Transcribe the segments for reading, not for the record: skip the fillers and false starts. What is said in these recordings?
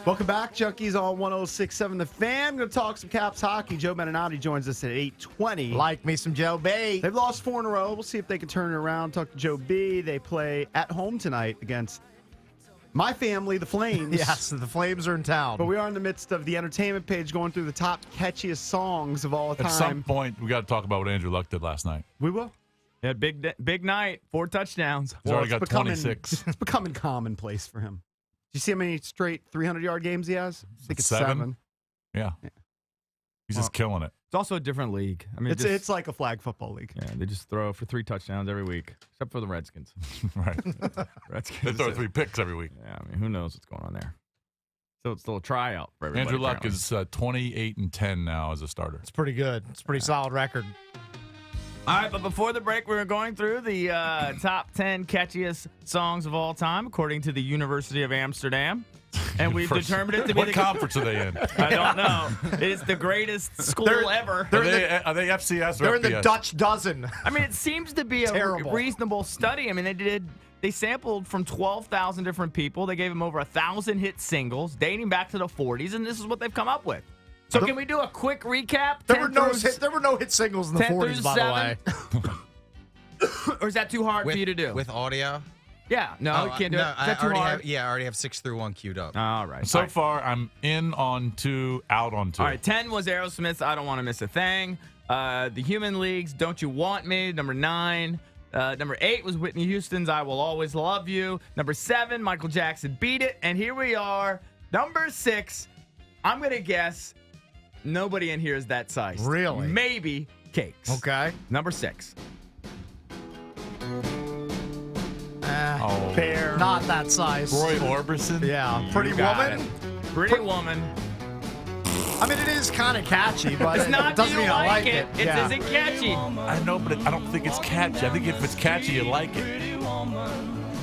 Welcome back, Junkies on 106.7 The Fan. Going to talk some Caps hockey. Joe Beninati joins us at 8:20. Like me some Joe B. They've lost 4 in a row. We'll see if they can turn it around. Talk to Joe B. They play at home tonight against my family, the Flames. Yes, the Flames are in town. But we are in the midst of the entertainment page going through the top catchiest songs of all time. At some point, we got to talk about what Andrew Luck did last night. We will. Yeah, big night, 4 touchdowns. He's already got 26. It's becoming commonplace for him. Do you see how many straight 300-yard games he has? I think it's 7. Yeah. He's just killing it. It's also a different league. I mean, It's like a flag football league. Yeah, they just throw for 3 touchdowns every week, except for the Redskins. Right. Redskins. They throw 3 picks every week. Yeah, I mean, who knows what's going on there? So it's still a tryout for everybody. Andrew Luck apparently. is 28-10 now as a starter. It's pretty good. It's a pretty solid record. All right, but before the break, we were going through the top 10 catchiest songs of all time, according to the University of Amsterdam. And we've determined it to be what conference are they in? I don't know. It's the greatest school ever. Are they FCS or They're FBS? in the Dutch dozen. I mean, it seems to be a Terrible. reasonable study. I mean, they sampled from 12,000 different people. They gave them over 1,000 hit singles dating back to the 40s, and this is what they've come up with. So can we do a quick recap? There were no hit singles in the 40s, by the way. Or is that too hard for you to do? With audio? Yeah. No, you can't do it. Is that too hard? I already have 6 through 1 queued up. All right. So far, I'm in on 2, out on 2. All right, 10 was Aerosmith's I Don't Want to Miss a Thing. The Human League's Don't You Want Me, number 9. Number 8 was Whitney Houston's I Will Always Love You. Number 7, Michael Jackson, Beat It. And here we are, number 6. I'm going to guess nobody in here is that size. Really? Maybe Cakes. Okay. Number 6. Fair. Not that size. Roy Orbison? Yeah. Pretty got Woman? Pretty Woman. I mean, it is kind of catchy, but It's not it doesn't do you mean I like like it. it. It Yeah. isn't catchy. I know, but I don't think it's catchy. I think if it's catchy, you like it.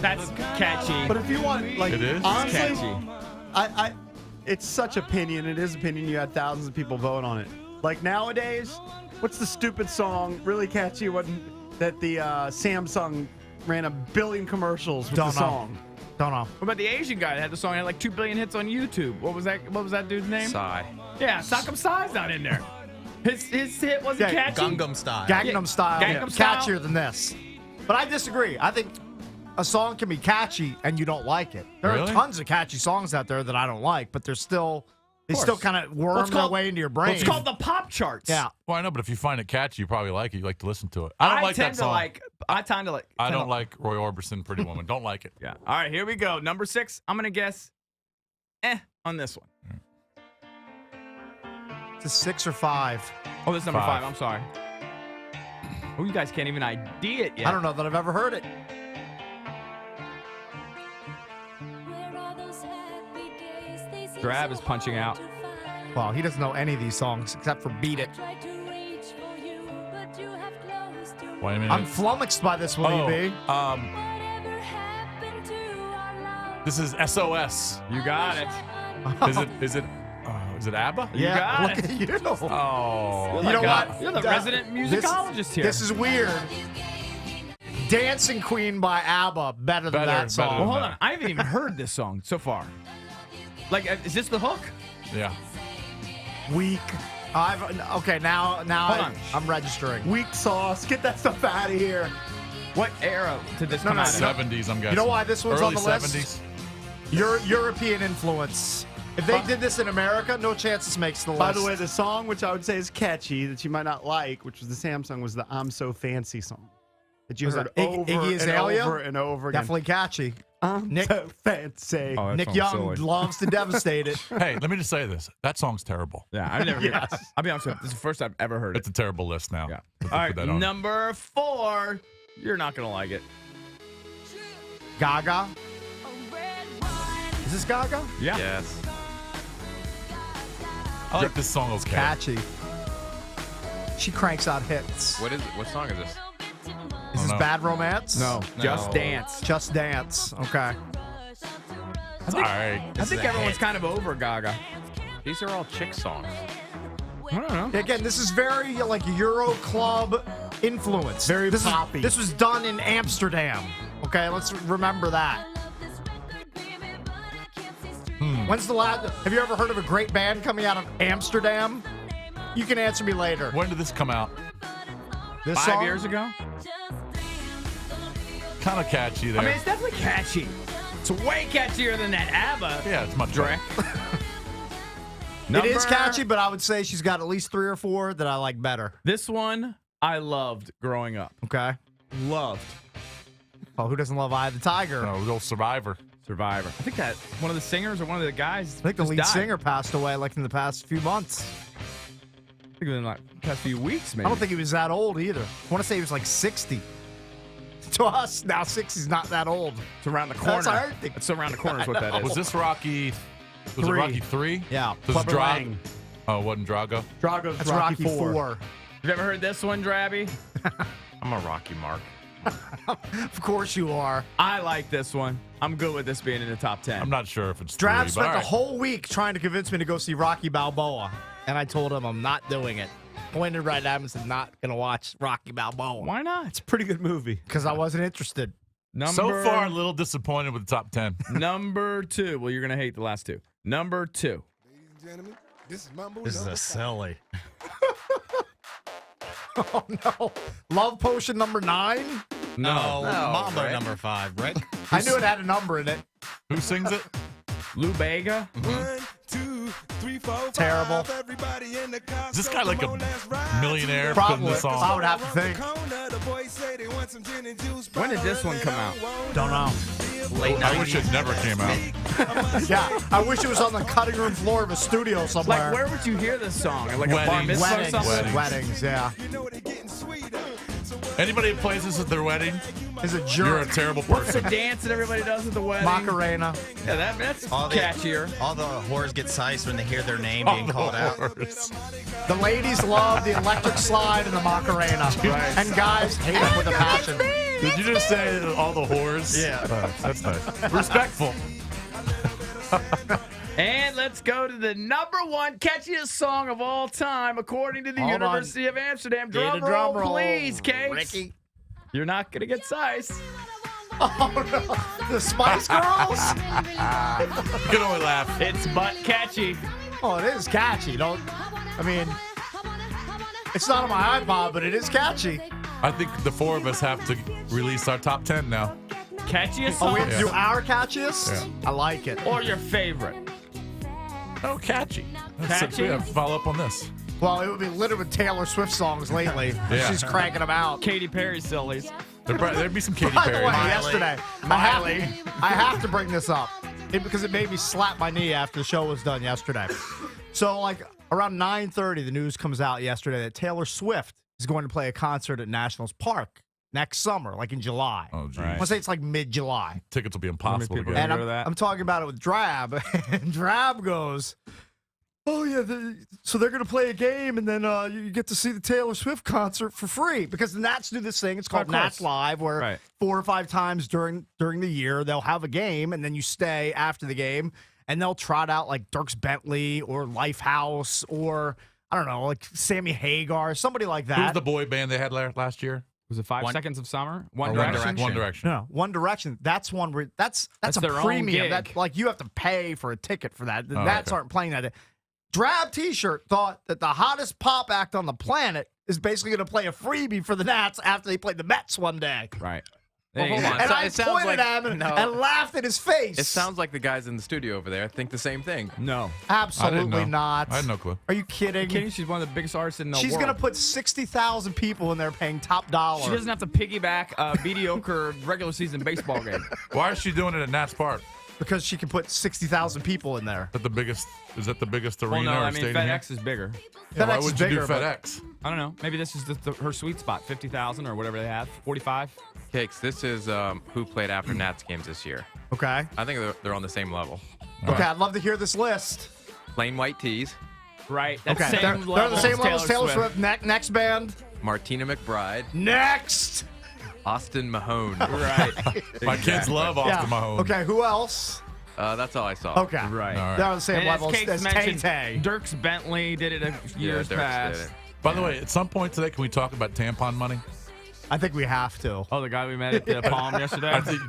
That's catchy. But if you want, like, It is? honestly, Catchy. it's such opinion. It is opinion. You had thousands of people vote on it. Like nowadays, what's the stupid song, really catchy one that the Samsung ran 1 billion commercials with Don't the know. song? Don't know. What about the Asian guy that had the song? It had like 2 billion hits on YouTube. What was that dude's name? Psy. Yeah, Sakam Psy's not in there. His hit wasn't Yeah, catchy. Gangnam Style. Gangnam Style. Gangnam Style. Catchier than this. But I disagree. I think a song can be catchy and you don't like it. There Really? are tons of catchy songs out there that I don't like, but they still kind of worm their way into your brain. It's called the pop charts. Yeah. Well, I know, but if you find it catchy, you probably like it. You like to listen to it. I don't like that song. I tend to like. I don't like Roy Orbison, Pretty Woman. Don't like it. Yeah. All right, here we go. Number 6. I'm gonna guess, on this one. It's a 6 or 5. Oh, this is number 5. 5. I'm sorry. Oh, you guys can't even ID it yet. I don't know that I've ever heard it. Drab is punching out. Well, he doesn't know any of these songs except for Beat It. Wait a minute. I'm flummoxed by this one, EB. This is SOS. You got it. Is it ABBA? You got look it. at you. Oh. You know what? You're the resident musicologist here. This is weird. Dancing Queen by ABBA, better than that song. better Well, than hold that. on. I haven't even heard this song so far. Like, is this the hook? Yeah. Weak. Okay, now Hold on. I'm registering. Weak sauce. Get that stuff out of here. What era did this come no, out in? 70s, I'm guessing. You know why this one's Early on the list? 70s. European influence. If they did this in America, no chance this makes the list. By the way, the song which I would say is catchy that you might not like, which was the Samsung, was the "I'm So Fancy" song that you Was heard that over Iggy and Azalea? over and over again. Definitely catchy. I'm Nick- so fancy. Oh, that Nick song's Young silly. loves to devastate it. Hey, let me just say this. That song's terrible. Yeah, I've never heard Yes. it. I'll be honest with you. This is the first I've ever heard It's it. a terrible list now. Yeah. Put All right, that on. number 4. You're not going to like it. Gaga. Is this Gaga? Yeah. Yes. I like this song okay. Catchy. She cranks out hits. What is it? What song is this? Is this know. Bad Romance? No, Just No. Dance. Just Dance. Okay. It's all right. I think a everyone's hit. kind of over Gaga. These are all chick songs. I don't know. Again, this is very like Euro club influence. Very this poppy. This was done in Amsterdam. Okay, let's remember that. When's the last? Have you ever heard of a great band coming out of Amsterdam? You can answer me later. When did this come out? This 5 song? years ago? Kind of catchy there. I mean, it's definitely catchy. It's way catchier than that ABBA. Yeah, it's much Drake. It is catchy, but I would say she's got at least 3 or 4 that I like better. This one I loved growing up. Okay. Loved. Oh, who doesn't love Eye of the Tiger? No, real Survivor. Survivor. I think that one of the singers or one of the guys. I think the just lead died. singer passed away like in the past few months. I think it was in like the past few weeks, maybe. I don't think he was that old either. I want to say he was like 60. To us, now 60's not that old. It's around the corner. That's what I think. It's around the corner is what that is. Was this Rocky? Was it 3. Rocky 3? Yeah. Was Clubber Drago? Lang. Oh, it wasn't Drago. Drago's That's Rocky, Rocky 4. 4. You ever heard this one, Drabby? I'm a Rocky Mark. Of course you are. I like this one. I'm good with this being in the top 10. I'm not sure if it's Drab 3, spent but the all right. whole week trying to convince me to go see Rocky Balboa. And I told him I'm not doing it. Pointed right at him and said, not going to watch Rocky Balboa. Why not? It's a pretty good movie. Because I wasn't interested. So far, a little disappointed with the top 10. Number 2. Well, you're going to hate the last 2. Number 2. This is a silly. Oh, no. Love Potion number 9? No, Mambo Rick. number 5, Rick. I knew it had a number in it. Who sings it? Lou Bega. 1, 2, 3, 4, 5. Terrible. Everybody in the car, Is this guy like come on, let's ride. a millionaire putting Probably. this I on? would have to think. Corner, the boys say they want some gin and juice, When did this one come out? Don't know. Late I wish it never came out. Yeah, I wish it was on the cutting room floor of a studio somewhere. Like, where would you hear this song? At like a bar Weddings. mitzvah or Weddings. something? Weddings, yeah. You know they're getting sweeter. So Anybody who plays this at their wedding, Is a you're a jerk. terrible What's the person. dance that everybody does at the wedding? Macarena. Yeah, that's All the- catchier. All the whores get sized when they hear their name Oh, being called out. Lord. The ladies love the electric slide and the Macarena. And guys hate it with a passion. Did you just say all the whores? Yeah. Oh, that's nice. Respectful. And let's go to the number 1 catchiest song of all time, according to the Hold on. University of Amsterdam. Get a Drum roll, drum roll. please, Case. Ricky. You're not going to get size. Oh, no. The Spice Girls? You can only laugh. It's but catchy. Oh, it is catchy. I mean, it's not on my iPod, but it is catchy. I think the 4 of us have to release our top 10 now. Catchiest Oh, song we have to do Yeah. our catchiest? Yeah. I like it. or your favorite? Oh, catchy. Catchy? Yeah, follow up on this. Well, it would be littered with Taylor Swift songs lately. Yeah. She's cranking them out. Katy Perry sillies. There'd be some Katy By the Perry. way, Miley. yesterday, I have to bring this up because it made me slap my knee after the show was done yesterday. So, like, around 9:30, the news comes out yesterday that Taylor Swift is going to play a concert at Nationals Park next summer, like in July. Oh, geez. I want to say it's like mid-July. Tickets will be impossible to people get. And go to that? I'm talking about it with Drab, and Drab goes, "Oh yeah, so they're gonna play a game, and then you get to see the Taylor Swift concert for free because the Nats do this thing. It's called Of course. Nats Live, where Right. 4 or 5 times during the year they'll have a game, and then you stay after the game, and they'll trot out like Dierks Bentley or Lifehouse or I don't know, like Sammy Hagar, somebody like Who's that. the boy band they had last year? Was it 5 One- Seconds of Summer? One One Direction? Direction. One Direction. No, One Direction. That's one. That's That's a their own premium. gig. That like you have to pay for a ticket for that. The Oh, Nats okay. aren't playing that. Drab T-shirt thought that the hottest pop act on the planet is basically going to play a freebie for the Nats after they played the Mets one day. Right. Well, hold on. And So I it sounds pointed like- at him no. and laughed at his face. It sounds like the guys in the studio over there think the same thing. No. I didn't absolutely know. not. I had no clue. Are you kidding? Kidding? She's one of the biggest artists in the She's world. going to put 60,000 people in there paying top dollar. She doesn't have to piggyback a mediocre regular season baseball game. Why is she doing it at Nats Park? because she can put 60,000 people in there. Is that the biggest? Is that the biggest Well, arena no, or I mean stadium? FedEx is bigger. Yeah, why FedEx is would you do bigger, but- FedEx? I don't know. Maybe this is her sweet spot, 50,000 or whatever they have, 45. Cakes, this is who played after Nats games this year. Okay. I think they're on the same level. Okay, I'd love to hear this list. Plain white tees, Right. That's Okay, same they're level the same as level as Taylor Swift. Next band. Martina McBride, Next. Austin Mahone. Right. My kids love Austin Mahone. Okay, who else? That's all I saw. Okay. Right. All right. They're on the same And level as Cakes as mentioned, Tay-Tay. Dierks Bentley did it a years Dirks past. did it. By the way, at some point today, can we talk about tampon money? I think we have to. Oh, the guy we met at the Palm yesterday. I think,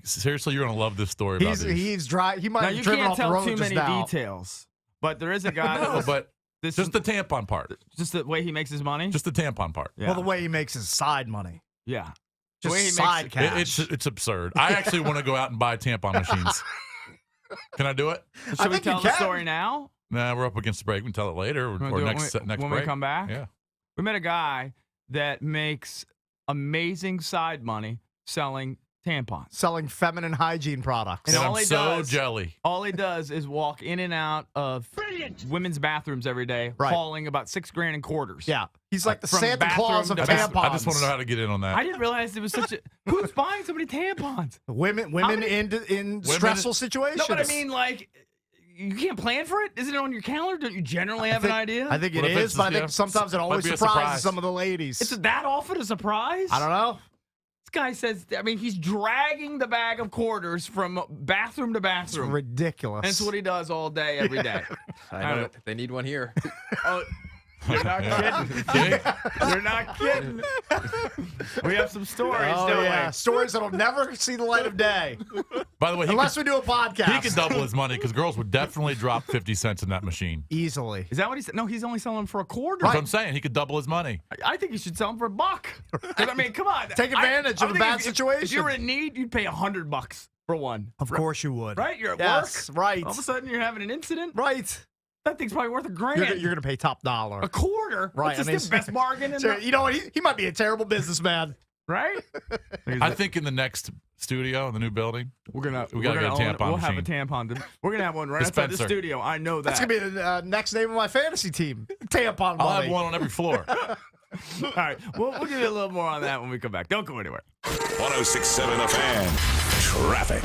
seriously, you're gonna love this story about these. He's dry. He might Now have you driven can't off the tell road too just many now. details, but there is a guy. that No, was, but this just the tampon part. just the way he makes his money. Just the tampon part. Yeah. Well, the way he makes his side money. Yeah. The Just way he side makes cash. It's absurd. I actually want to go out and buy tampon machines. Can I do it? Should we think you tell the can. story now? Nah, we're up against the break. We can tell it later Wanna or do it next when break. we come back? Yeah. We met a guy that makes amazing side money selling tampons. Selling feminine hygiene products. And And all I'm he so does- jelly. All he does is walk in and out of women's bathrooms every day, Right. hauling about $6,000 in quarters. Yeah. He's like the From Santa Claus of bathroom to tampons. I just want to know how to get in on that. I didn't realize there was such a. Who's buying so many tampons? Women in stressful situations. No, but I mean, like, you can't plan for it? Isn't it on your calendar? Don't you generally have an idea? I think What it if is, it's but I just, think sometimes it might always be a surprises surprise. some of the ladies. It's that often a surprise? I don't know. This guy says, I mean, he's dragging the bag of quarters from bathroom to It's bathroom. ridiculous. And that's what he does all day, every day. I know it. They need one here. Oh, you're not kidding. You're not kidding. We have some stories, Oh, don't yeah. we? Stories that'll never see the light of day. By the way, Unless we do a podcast. he could double his money because girls would definitely drop 50 cents in that machine. Easily. Is that what he said? No, he's only selling them for a quarter. That's what I'm saying. He could double his money. I think you should sell them for $1. 'Cause, I mean, come on. Take advantage of a think bad if situation. you're in need, you'd pay $100 for one. Of course you would. Right? You're at Yes, work. right. All of a sudden, you're having an incident. Right. That thing's probably worth $1,000. You're going to pay top dollar. a quarter. Right, That's I mean, the best bargain in So, the, you know what? He might be a terrible businessman. right? I think in the next studio in the new building, We're gonna We gotta we're get a gonna own- tampon We'll have a machine. tampon. We're gonna have one right outside the Dispenser. studio. I know that. That's going to be the next name of my fantasy team. Tampon I'll money. have one on every floor. All right, we'll give you a little more on that when we come back. Don't go anywhere. 1067 The Fan. Traffic.